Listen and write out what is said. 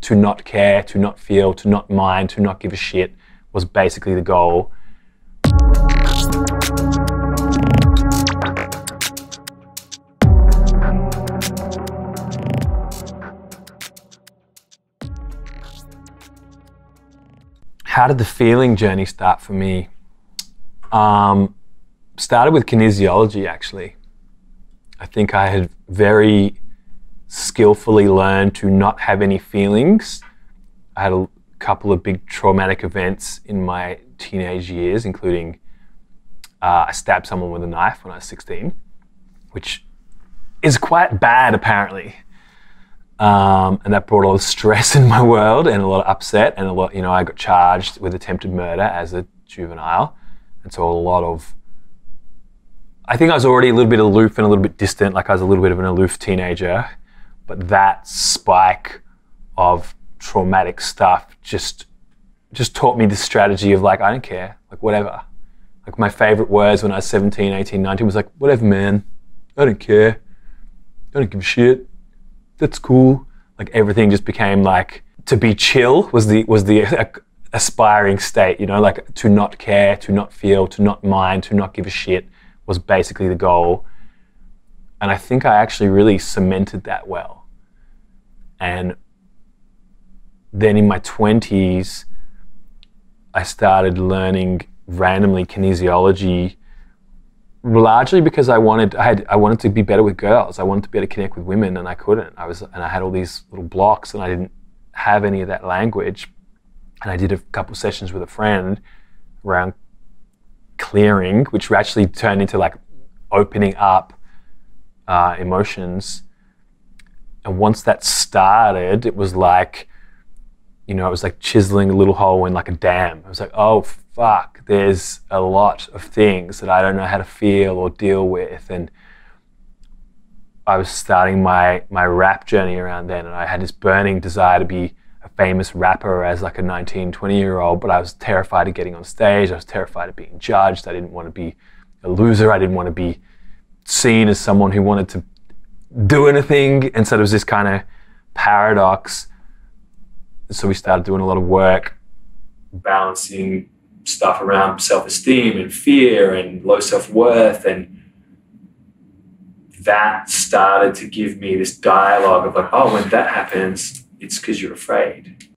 to not care, to not feel, to not mind, to not give a shit was basically the goal. How did the feeling journey start for me? Started with kinesiology, actually. I think I had very skillfully learned to not have any feelings. I had a couple of big traumatic events in my teenage years, including I stabbed someone with a knife when I was 16, which is quite bad, apparently. And that brought a lot of stress in my world and a lot of upset and a lot, I got charged with attempted murder as a juvenile. And so I think I was already a little bit aloof and a little bit distant, like I was a little bit of an aloof teenager, but that spike of traumatic stuff just taught me the strategy of like, I don't care, like whatever. Like my favorite words when I was 17, 18, 19 was like, whatever, man, I don't care. I don't give a shit. That's cool. Like everything just became like, to be chill was the aspiring state, like to not care, to not feel, to not mind, to not give a shit was basically the goal. And I think I actually really cemented that well. And then in my 20s, I started learning randomly kinesiology, largely because I wanted to be better with girls. I wanted to be able to connect with women, and I couldn't. I had all these little blocks, and I didn't have any of that language. And I did a couple sessions with a friend around clearing, which actually turned into like opening up emotions. And once that started, it was like, it was like chiseling a little hole in like a dam. I was like, oh fuck, there's a lot of things that I don't know how to feel or deal with. And I was starting my rap journey around then, and I had this burning desire to be a famous rapper as like a 19, 20-year-old, but I was terrified of getting on stage. I was terrified of being judged. I didn't want to be a loser. I didn't want to be seen as someone who wanted to do anything. And so there was this kind of paradox. So we started doing a lot of work balancing stuff around self-esteem and fear and low self-worth, and that started to give me this dialogue of like, oh, when that happens, it's because you're afraid.